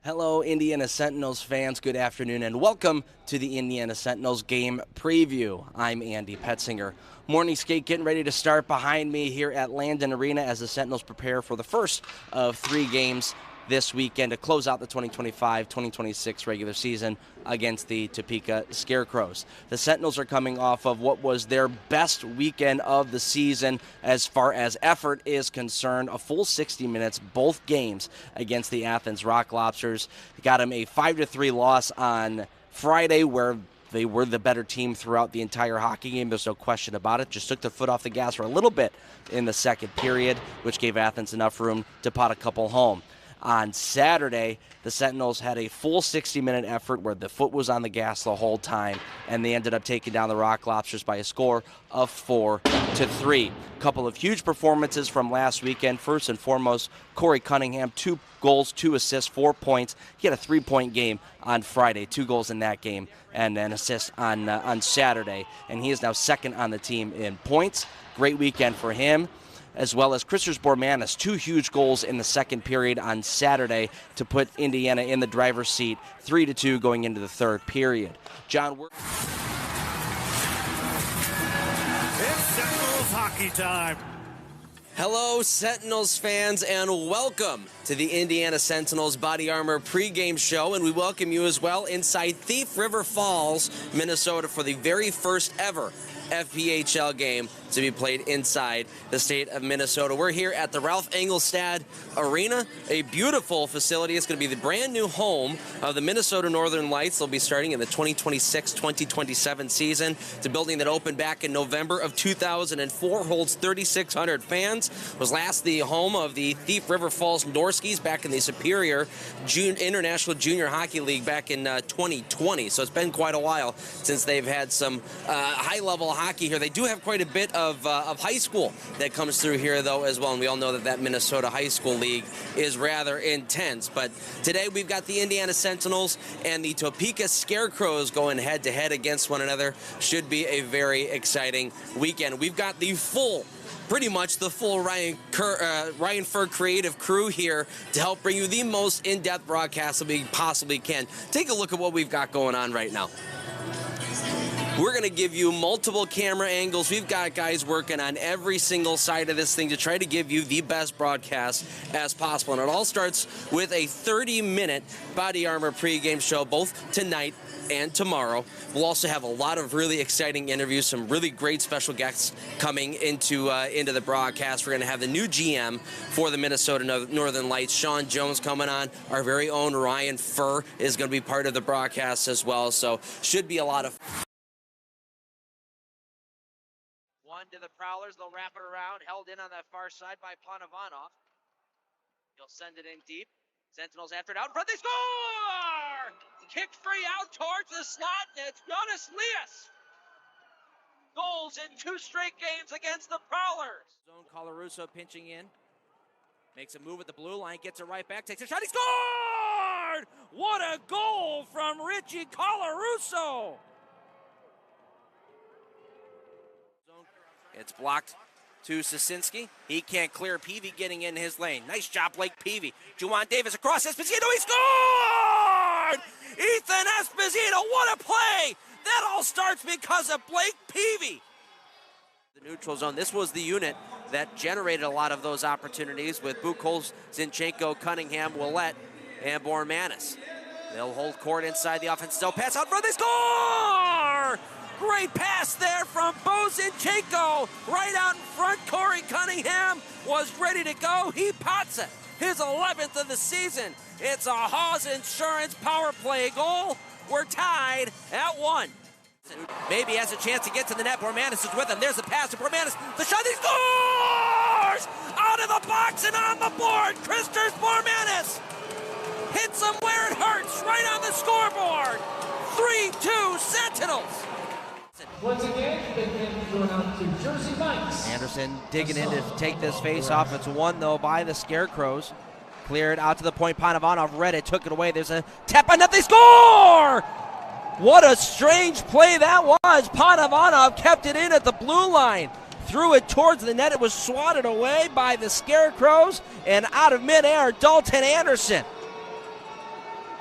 Hello, Indiana Sentinels fans. Good afternoon and welcome to the Indiana Sentinels game preview. I'm Andy Poetzinger. Morning skate getting ready to start behind me here at Landon Arena as the Sentinels prepare for the first of 3 games this weekend to close out the 2025-2026 regular season against the Topeka Scarecrows. The Sentinels are coming off of what was their best weekend of the season as far as effort is concerned. A full 60 minutes, both games against the Athens Rock Lobsters. Got them a 5-3 loss on Friday where they were the better team throughout the entire hockey game. There's no question about it. Just took their foot off the gas for a little bit in the second period, which gave Athens enough room to pot a couple home. On Saturday, the Sentinels had a full 60-minute effort where the foot was on the gas the whole time, and they ended up taking down the Rock Lobsters by a score of 4-3. A couple of huge performances from last weekend. First and foremost, Corey Cunningham, 2 goals, 2 assists, 4 points. He had a 3-point game on Friday, 2 goals in that game, and an assist on Saturday, and he is now second on the team in points. Great weekend for him. As well as Christers Bormanis, 2 huge goals in the second period on Saturday to put Indiana in the driver's seat, 3-2 going into the third period. John, it's Sentinels hockey time. Hello, Sentinels fans, and welcome to the Indiana Sentinels Body Armor pregame show, and we welcome you as well inside Thief River Falls, Minnesota, for the very first ever FPHL game to be played inside the state of Minnesota. We're here at the Ralph Engelstad Arena, a beautiful facility. It's going to be the brand new home of the Minnesota Northern Lights. They'll be starting in the 2026-2027 season. It's a building that opened back in November of 2004, holds 3,600 fans, was last the home of the Thief River Falls Norskies back in the Superior International Junior Hockey League back in 2020. So it's been quite a while since they've had some high-level hockey here. They do have quite a bit of high school that comes through here, though, as well, and we all know that Minnesota High School League is rather intense. But today we've got the Indiana Sentinels and the Topeka Scarecrows going head-to-head against one another. Should be a very exciting weekend. We've got pretty much the full Ryan Fur creative crew here to help bring you the most in-depth broadcast that we possibly can. Take a look at what we've got going on right now. We're going to give you multiple camera angles. We've got guys working on every single side of this thing to try to give you the best broadcast as possible. And it all starts with a 30-minute Body Armor pregame show, both tonight and tomorrow. We'll also have a lot of really exciting interviews, some really great special guests coming into the broadcast. We're going to have the new GM for the Minnesota Northern Lights, Sean Jones, coming on. Our very own Ryan Fur is going to be part of the broadcast as well. So should be a lot of fun. One to the Prowlers. They'll wrap it around. Held in on that far side by Panovanov. He'll send it in deep. Sentinels after it out in front. They score! Kicked free out towards the slot, and it's Jonas Lias. Goals in 2 straight games against the Prowlers. Zone Colarusso pinching in. Makes a move at the blue line. Gets it right back. Takes a shot. He scored! What a goal from Richie Colarusso! It's blocked to Sasinski. He can't clear. Peavy getting in his lane. Nice job, Blake Peavy. Juwan Davis across Esposito. He scored! Ethan Esposito, what a play! That all starts because of Blake Peavy. The neutral zone. This was the unit that generated a lot of those opportunities with Buchholz, Zinchenko, Cunningham, Willette, and Bormanis. They'll hold court inside the offense. Still pass out front. They score! Great pass there from Bo Zinchenko. Right out in front, Corey Cunningham was ready to go. He pots it. His 11th of the season. It's a Hawes Insurance power play goal. We're tied at 1. Maybe has a chance to get to the net. Bormanis is with him. There's the pass to Bormanis. The shot, he scores! Out of the box and on the board. Christers Bormanis hits him where it hurts, right on the scoreboard. 3-2 Sentinels. Once again, they've been thrown out to Jersey Mike's. Anderson digging in to take this face off. It's won, though, by the Scarecrows. Cleared out to the point. Panovanov read it, took it away. There's a tap on net. They score! What a strange play that was. Panovanov kept it in at the blue line. Threw it towards the net. It was swatted away by the Scarecrows. And out of midair, Dalton Anderson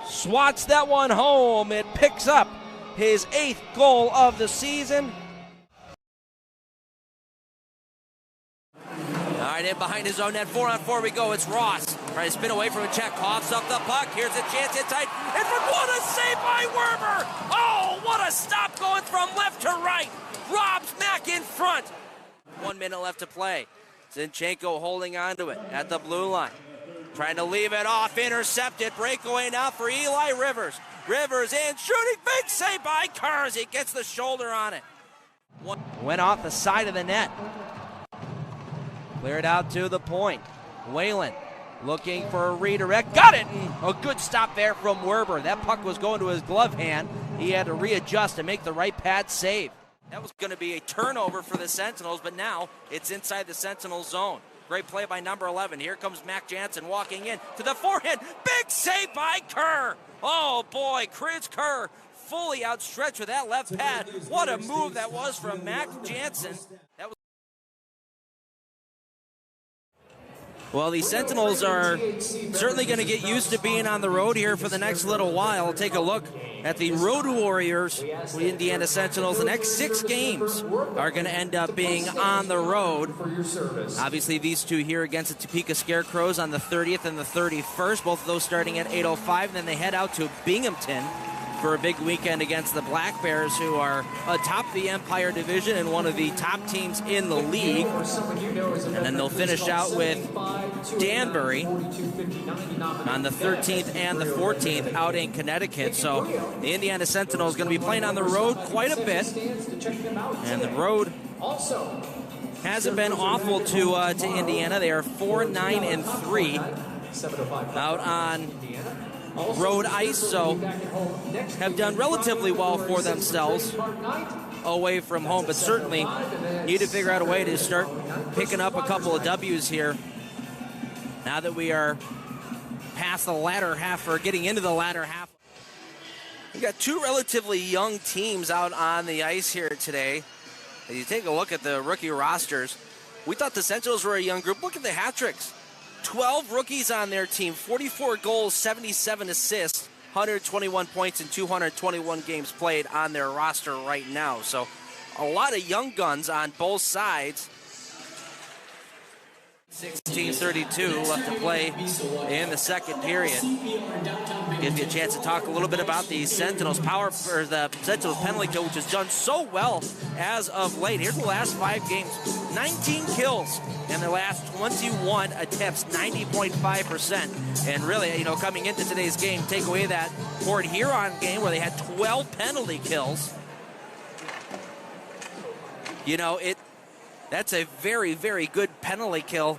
swats that one home. It picks up his 8th goal of the season. All right, in behind his own net, 4-on-4 we go. It's Ross trying to spin away from a check, coughs up the puck. Here's a chance inside. And for what a save by Werber! Oh, what a stop going from left to right. Robs Mack in front. 1 minute left to play. Zinchenko holding on to it at the blue line. Trying to leave it off, intercepted. Breakaway now for Eli Rivers. Rivers in, shooting, big save by Kerr as he gets the shoulder on it. Went off the side of the net. Cleared out to the point. Whalen looking for a redirect. Got it! And a good stop there from Werber. That puck was going to his glove hand. He had to readjust and make the right pad save. That was going to be a turnover for the Sentinels, but now it's inside the Sentinel zone. Great play by number 11. Here comes Mac Jansen walking in to the forehand. Big save by Kerr. Oh boy, Chris Kerr fully outstretched with that left pad. What a move that was from Mac Jansen. That was Well, the Sentinels are certainly going to get used to being on the road here for the next little while. Take a look at the Road Warriors, the Indiana Sentinels. The next 6 games are going to end up being on the road. Obviously, these two here against the Topeka Scarecrows on the 30th and the 31st, both of those starting at 8:05. And then they head out to Binghamton for a big weekend against the Black Bears, who are atop the Empire Division and one of the top teams in the league. And then they'll finish out with Danbury on the 13th and the 14th out in Connecticut. So the Indiana Sentinels going to be playing on the road quite a bit. And the road hasn't been awful to Indiana. They are 4-9-3 out on road ice, so have done relatively well for themselves away from home, but certainly need to figure out a way to start picking up a couple of W's here now that we are past the latter half, or getting into the latter half. We've got 2 relatively young teams out on the ice here today. As you take a look at the rookie rosters, we thought the Sentinels were a young group. Look at the hat tricks. 12 rookies on their team, 44 goals, 77 assists, 121 points in 221 games played on their roster right now. So a lot of young guns on both sides. 16:32 left to play in the second period. Gives you a chance to talk a little bit about the Sentinels the Sentinels penalty kill, which has done so well as of late. Here's the last 5 games: 19 kills in their last 21 attempts, 90.5%. And really, coming into today's game, take away that Port Huron game where they had 12 penalty kills. That's a very, very good penalty kill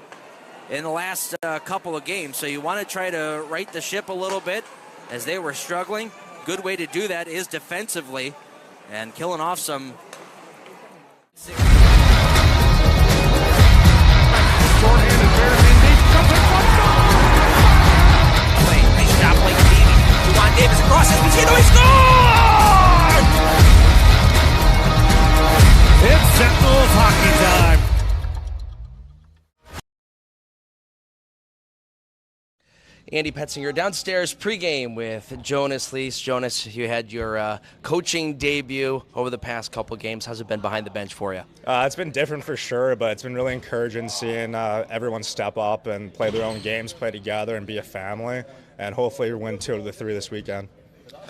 in the last couple of games. So you want to try to right the ship a little bit as they were struggling. Good way to do that is defensively and killing off some. Nice shot, Blake Peavy. Juwan Davis across his machine. He scored! It's Sentinels hockey time. Andy Poetzinger downstairs pregame with Jonas Lees. Jonas, you had your coaching debut over the past couple games. How's it been behind the bench for you? It's been different for sure, but it's been really encouraging seeing everyone step up and play their own games, play together, and be a family, and hopefully win 2 of the 3 this weekend.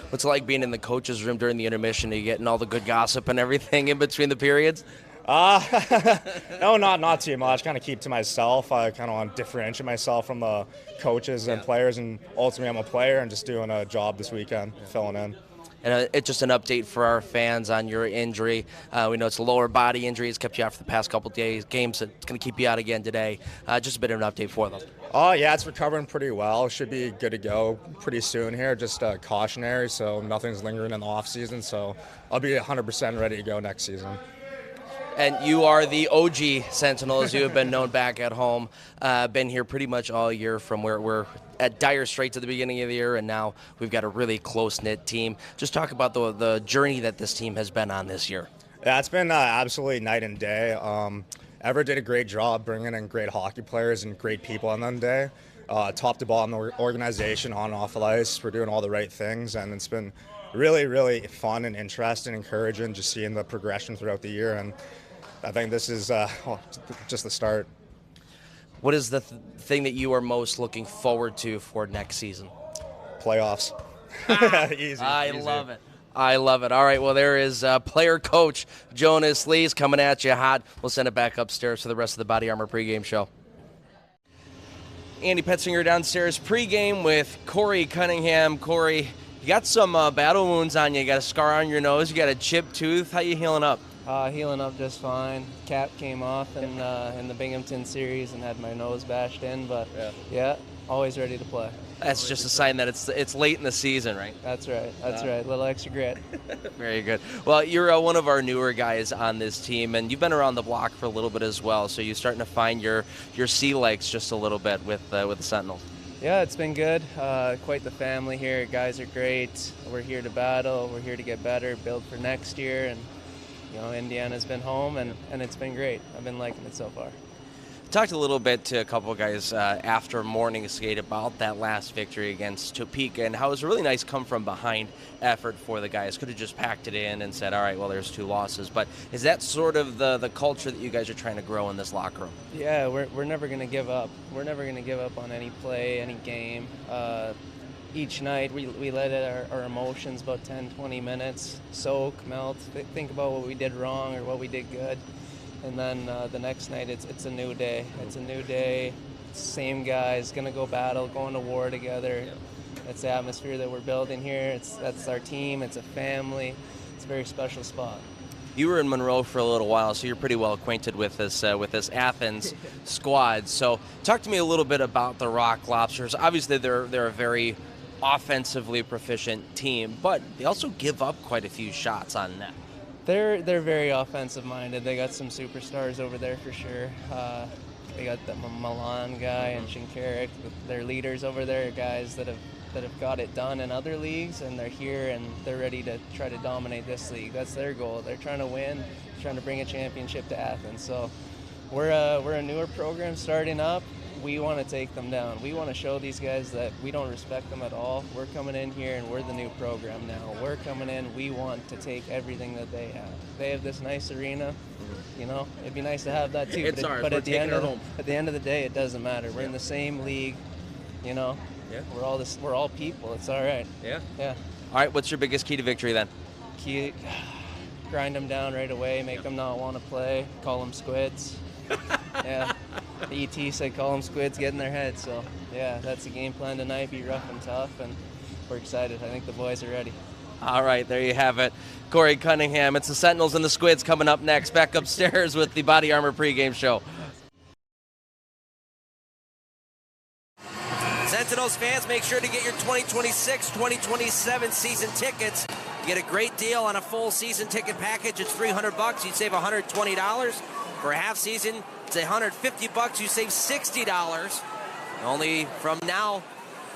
What's it like being in the coach's room during the intermission? Are you getting all the good gossip and everything in between the periods? No, not too much. Kind of keep to myself. I kind of want to differentiate myself from the coaches and players, and ultimately I'm a player and just doing a job this weekend, filling in. And it's just an update for our fans on your injury. We know it's a lower body injury. It's kept you out for the past couple games. It's going to keep you out again today. Just a bit of an update for them. Oh, yeah, it's recovering pretty well. Should be good to go pretty soon here. Just cautionary, so nothing's lingering in the off season. So I'll be 100% ready to go next season. And you are the OG Sentinel, as you have been known back at home. Been here pretty much all year from where we're at Dire Straits at the beginning of the year, and now we've got a really close-knit team. Just talk about the journey that this team has been on this year. Yeah, it's been absolutely night and day. Ever did a great job bringing in great hockey players and great people on that day. top to bottom organization on and off the ice. We're doing all the right things, and it's been really, really fun and interesting, encouraging, just seeing the progression throughout the year. And I think this is just the start. What is the thing that you are most looking forward to for next season? Playoffs. Easy. I easy. love it. I love it. All right, well, there is player coach Jonas Lees coming at you hot. We'll send it back upstairs for the rest of the Body Armor pregame show. Andy Poetzinger downstairs pregame with Corey Cunningham. Corey, you got some battle wounds on you. You got a scar on your nose. You got a chipped tooth. How you healing up? Healing up just fine. Cap came off in the Binghamton series and had my nose bashed in, but yeah, always ready to play. That's just a sign that it's late in the season, right? That's right. That's right. A little extra grit. Very good. Well, you're one of our newer guys on this team, and you've been around the block for a little bit as well. So you're starting to find your sea legs just a little bit with the Sentinels. Yeah, it's been good. Quite the family here. Guys are great. We're here to battle. We're here to get better, build for next year, and Indiana's been home, and it's been great. I've been liking it so far. Talked a little bit to a couple of guys after morning skate about that last victory against Topeka and how it was a really nice come-from-behind effort for the guys. Could have just packed it in and said, all right, well, there's 2 losses. But is that sort of the culture that you guys are trying to grow in this locker room? Yeah, we're never going to give up. We're never going to give up on any play, any game. Each night we let our emotions about 10, 20 minutes soak, melt, think about what we did wrong or what we did good. And then the next night, it's a new day. It's a new day. Same guys, gonna go battle, going to war together. That's the atmosphere that we're building here. That's our team. It's a family. It's a very special spot. You were in Monroe for a little while, so you're pretty well acquainted with this Athens squad. So talk to me a little bit about the Rock Lobsters. Obviously, they're a very offensively proficient team, but they also give up quite a few shots on net. They're very offensive-minded. They got some superstars over there for sure. They got the Milan guy and Shinkarik. Their leaders over there are guys that have got it done in other leagues, and they're here and they're ready to try to dominate this league. That's their goal. They're trying to win, trying to bring a championship to Athens. So we're a newer program starting up. We want to take them down. We want to show these guys that we don't respect them at all. We're coming in here and we're the new program now. We're coming in, we want to take everything that they have. They have this nice arena, it'd be nice to have that too. It's ours. But We're at the end taking of the day, it doesn't matter. We're in the same league, Yeah. We're all people. It's all right. Yeah. Yeah. All right, what's your biggest key to victory then? Grind them down right away, make them not want to play, call them squids. Yeah. The ET said call them squids, get in their head. So, yeah, that's the game plan tonight. Be rough and tough, and we're excited. I think the boys are ready. All right, there you have it. Corey Cunningham. It's the Sentinels and the Squids coming up next. Back upstairs with the Body Armor pregame show. Sentinels fans, make sure to get your 2026-2027 season tickets. You get a great deal on a full season ticket package. It's $300. You save $120. For a half season, it's $150. You save $60. Only from now,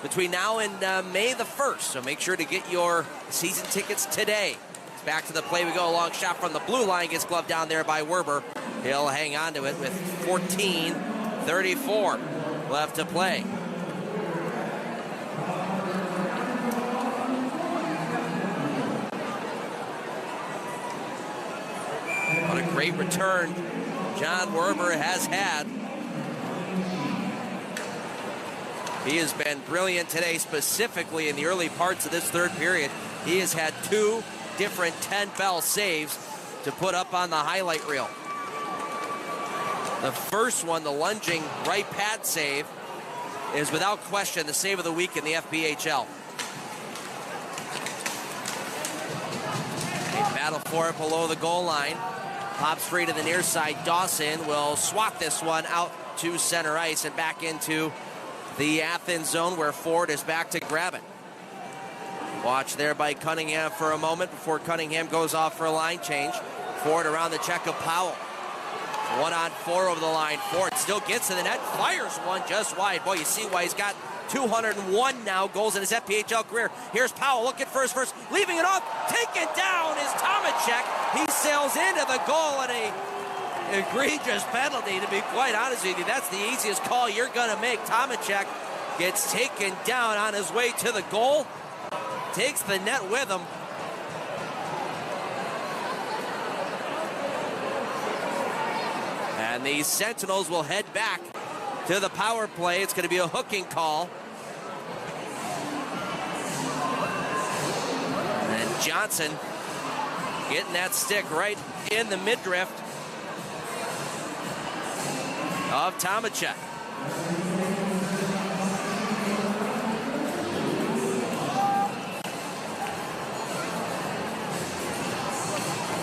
between now and May the 1st. So make sure to get your season tickets today. It's back to the play we go. A long shot from the blue line gets gloved down there by Werber. He'll hang on to it with 14:34 left to play. What a great return John Werber has had. He has been brilliant today, specifically in the early parts of this third period. He has had 2 different 10-bell saves to put up on the highlight reel. The first one, the lunging right pad save, is without question the save of the week in the FPHL. They battle for it below the goal line. Pops free to the near side. Dawson will swat this one out to center ice and back into the Athens zone where Ford is back to grab it. Watch there by Cunningham for a moment before Cunningham goes off for a line change. Ford around the check of Powell. 1-on-4 over the line. Ford still gets to the net, fires one just wide. Boy, you see why he's got 201 now goals in his FPHL career. Here's Powell looking for his first, leaving it off. Taken down is Tomacek. He sails into the goal and a egregious penalty, to be quite honest with you. That's the easiest call you're going to make. Tomacek Gets taken down on his way to the goal. Takes the net with him. And the Sentinels will head back to the power play. It's going to be a hooking call. And Johnson getting that stick right in the midriff of Tomacek.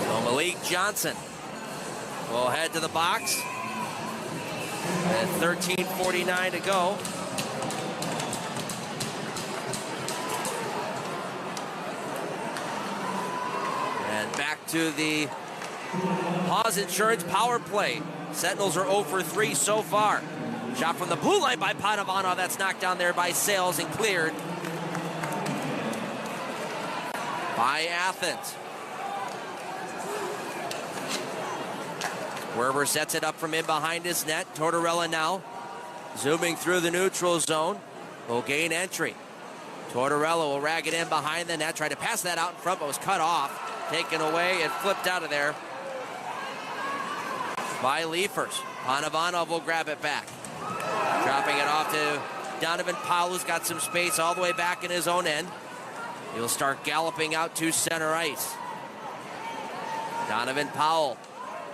So Malik Johnson will head to the box. And 13:49 to go. And back to the Haas Insurance power play. Sentinels are 0 for 3 so far. Shot from the blue line by Panavano. That's knocked down there by Sales and cleared by Athens. Werber sets it up from in behind his net. Tortorella now zooming through the neutral zone. Will gain entry. Tortorella will rag it in behind the net. Tried to pass that out in front, but was cut off. Taken away and flipped out of there by Leafers. Panavano will grab it back. Dropping it off to Donovan Powell, who's got some space all the way back in his own end. He'll start galloping out to center ice. Donovan Powell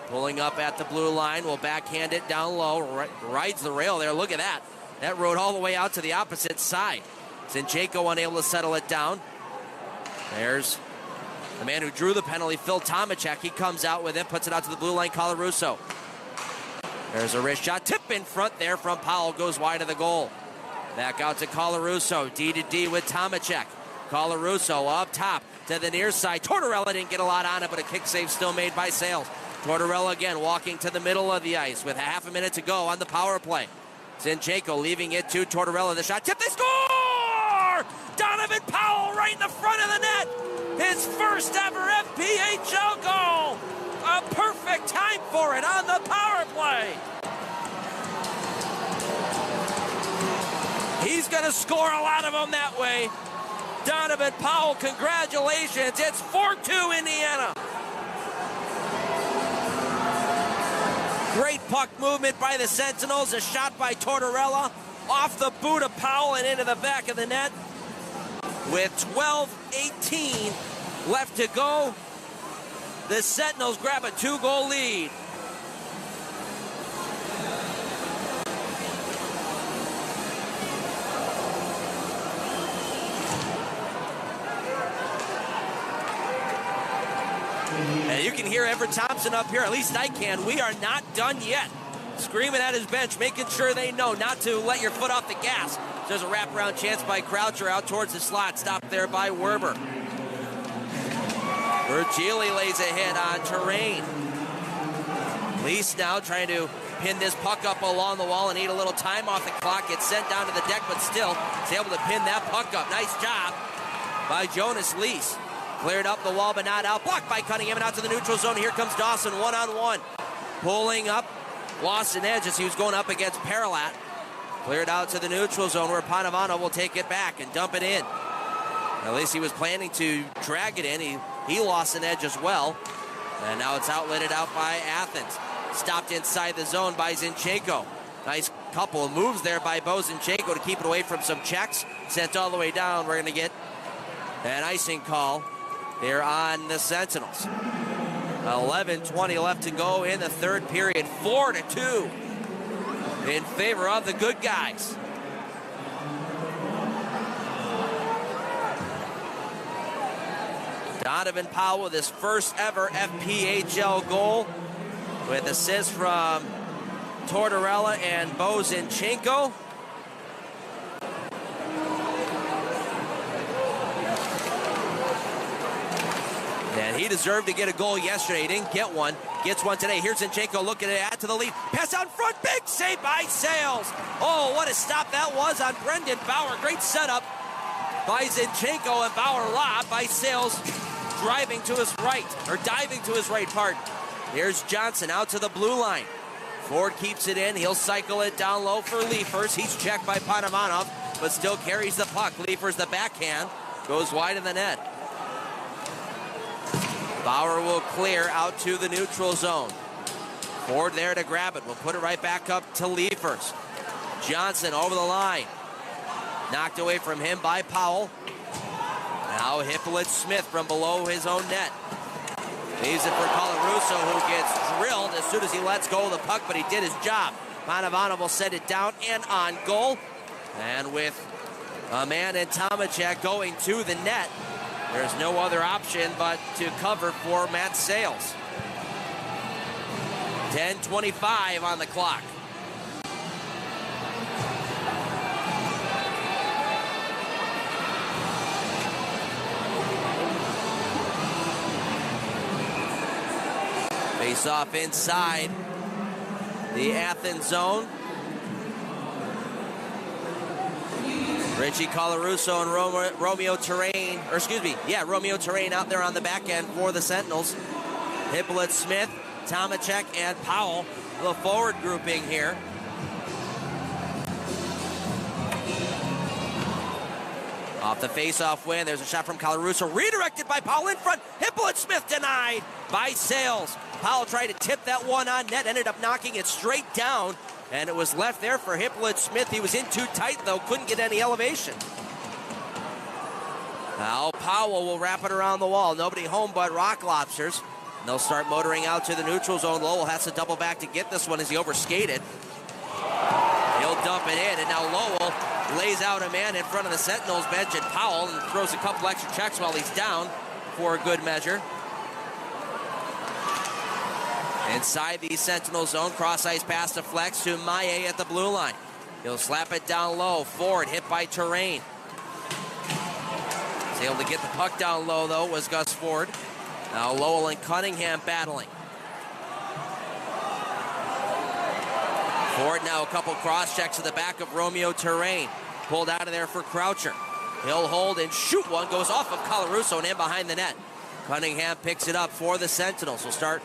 pulling up at the blue line, will backhand it down low, rides the rail there. Look at that. That rode all the way out to the opposite side. Zinchenko unable to settle it down. There's the man who drew the penalty, Phil Tomacek. He comes out with it, puts it out to the blue line, Colarusso. There's a wrist shot. Tip in front there from Powell, goes wide of the goal. Back out to Colarusso, D to D with Tomacek. Colarusso up top to the near side. Tortorella didn't get a lot on it, but a kick save still made by Sales. Tortorella again walking to the middle of the ice with a half a minute to go on the power play. Zinchenko leaving it to Tortorella. The shot tip, they score! Donovan Powell right in the front of the net. His first ever FPHL goal. A perfect time for it on the power play. He's going to score a lot of them that way. Donovan Powell, congratulations. It's 4-2 Indiana. Great puck movement by the Sentinels. A shot by Tortorella off the boot of Powell and into the back of the net. With 12:18 left to go, the Sentinels grab a 2-goal lead. And you can hear Everett Thompson up here, at least I can. We are not done yet. Screaming at his bench, making sure they know not to let your foot off the gas. There's a wraparound chance by Croucher out towards the slot. Stopped there by Werber. Virgili lays a hit on Terrain. Lease now trying to pin this puck up along the wall and need a little time off the clock. Gets sent down to the deck, but still is able to pin that puck up. Nice job by Jonas Lease. Cleared up the wall, but not out. Blocked by Cunningham and out to the neutral zone. Here comes Dawson, one-on-one. Pulling up, lost an edge as he was going up against Paralat. Cleared out to the neutral zone where Panavano will take it back and dump it in. At least he was planning to drag it in. He lost an edge as well. And now it's outletted out by Athens. Stopped inside the zone by Zinchenko. Nice couple of moves there by Bo Zinchenko to keep it away from some checks. Sent all the way down. We're going to get an icing call here on the Sentinels. 11:20 left to go in the third period. 4-2 in favor of the good guys. Donovan Powell with his first ever FPHL goal with assists from Tortorella and Bo Zinchenko. And he deserved to get a goal yesterday. He didn't get one. Gets one today. Here's Zinchenko looking to add to the lead. Pass out front. Big save by Sales. Oh, what a stop that was on Brendan Bauer. Great setup by Zinchenko, and Bauer lob by Sales driving to his right, or diving to his right, pardon. Here's Johnson out to the blue line. Ford keeps it in. He'll cycle it down low for Leafers. He's checked by Panamanov. but still carries the puck. Leifers the backhand, goes wide of the net. Bauer will clear out to the neutral zone. Ford there to grab it. We'll put it right back up to Leifers. Johnson over the line. Knocked away from him by Powell. Now Hippolyte-Smith from below his own net. Leaves it for Colarusso, who gets drilled as soon as he lets go of the puck, but he did his job. Panovanov will set it down and on goal. And with a man in Tomacek going to the net, there's no other option but to cover for Matt Sales. 10:25 on the clock. Face off inside the Athens zone. Richie Colarusso and Romeo Terrain, Romeo Terrain out there on the back end for the Sentinels. Hippolyte-Smith, Tomacek, and Powell, the forward grouping here. Off the face-off win, there's a shot from Colarusso, redirected by Powell in front. Hippolyte-Smith denied by Sales. Powell tried to tip that one on net, ended up knocking it straight down, and it was left there for Hippolyte-Smith. He was in too tight, though, couldn't get any elevation. Now Powell will wrap it around the wall. Nobody home but Rock Lobsters. And they'll start motoring out to the neutral zone. Lowell has to double back to get this one as he overskated. He'll dump it in, and now Lowell lays out a man in front of the Sentinels bench, and Powell and throws a couple extra checks while he's down for a good measure. Inside the Sentinel zone, cross-ice pass to Flex to Maye at the blue line. He'll slap it down low. Ford hit by Terrain. He's able to get the puck down low, though, was Gus Ford. Now Lowell and Cunningham battling. Ford now a couple cross-checks to the back of Romeo Terrain. Pulled out of there for Croucher. He'll hold and shoot one. Goes off of Colarusso and in behind the net. Cunningham picks it up for the Sentinels. Will start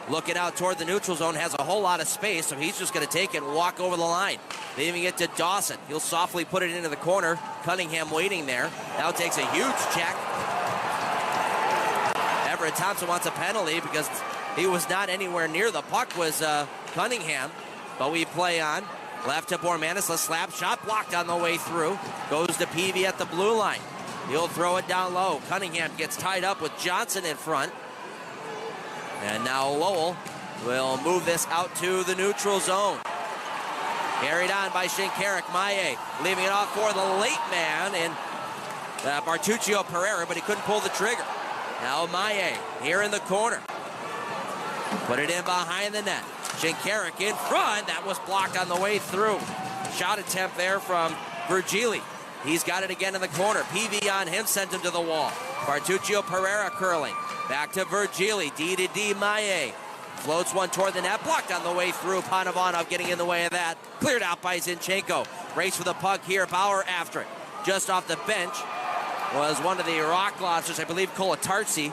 looking out toward the neutral zone. Has a whole lot of space, so he's just going to take it and walk over the line. Leaving it to Dawson. He'll softly put it into the corner. Cunningham waiting there. Now takes a huge check. Everett Thompson wants a penalty because he was not anywhere near the puck, was Cunningham. But we play on. Left to Bormanis, a slap shot blocked on the way through. Goes to Peavy at the blue line. He'll throw it down low. Cunningham gets tied up with Johnson in front. And now Lowell will move this out to the neutral zone. Carried on by Shinkarik. Maye leaving it off for the late man in Bartuccio Pereira, but he couldn't pull the trigger. Now Maye here in the corner. Put it in behind the net. Shinkarik in front. That was blocked on the way through. Shot attempt there from Virgili. He's got it again in the corner. PV on him, sent him to the wall. Bartuccio Pereira curling. Back to Virgili. D to D Maye. Floats one toward the net. Blocked on the way through. Panovanov getting in the way of that. Cleared out by Zinchenko. Race for the puck here. Bauer after it. Just off the bench was one of the Rock Lobsters, I believe Colatarsi.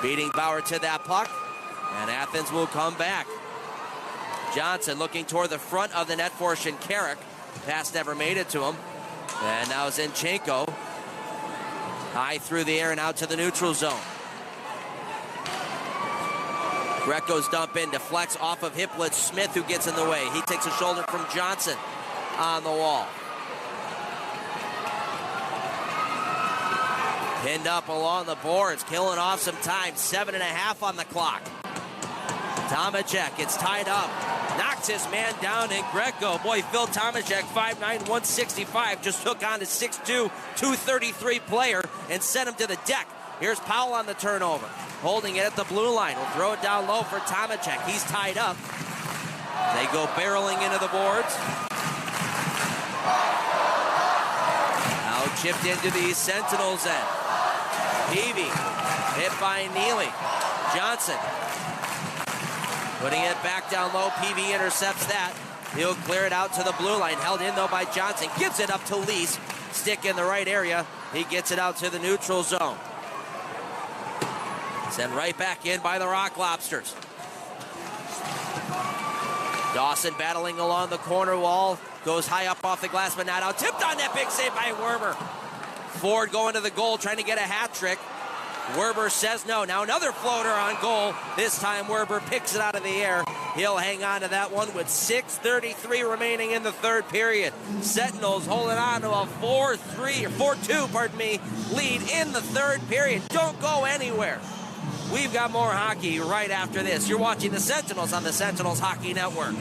Beating Bauer to that puck. And Athens will come back. Johnson looking toward the front of the net for Shinkarik. Pass never made it to him. And now Zinchenko. High through the air and out to the neutral zone. Greco's dump in to Flex off of Hippolyte-Smith, who gets in the way. He takes a shoulder from Johnson on the wall. Pinned up along the boards, killing off some time. 7.5 on the clock. Tomacek gets tied up. Knocks his man down in Greco. Boy, Phil Tomacek, 5'9", 165, just took on a 6'2", 233 player and sent him to the deck. Here's Powell on the turnover. Holding it at the blue line. Will throw it down low for Tomacek. He's tied up. They go barreling into the boards. Now chipped into the Sentinels end. Peavy hit by Neely. Johnson putting it back down low. Peavy intercepts that. He'll clear it out to the blue line. Held in, though, by Johnson. Gives it up to Lease. Stick in the right area. He gets it out to the neutral zone. Sent right back in by the Rock Lobsters. Dawson battling along the corner wall Goes high up off the glass, but not out. Tipped on that big save by Werber. Ford going to the goal, trying to get a hat trick. Werber says no. Now another floater on goal. This time Werber picks it out of the air. He'll hang on to that one with 6:33 remaining in the third period. Sentinels holding on to a 4-2 lead in the third period. Don't go anywhere. We've got more hockey right after this. You're watching the Sentinels on the Sentinels Hockey Network.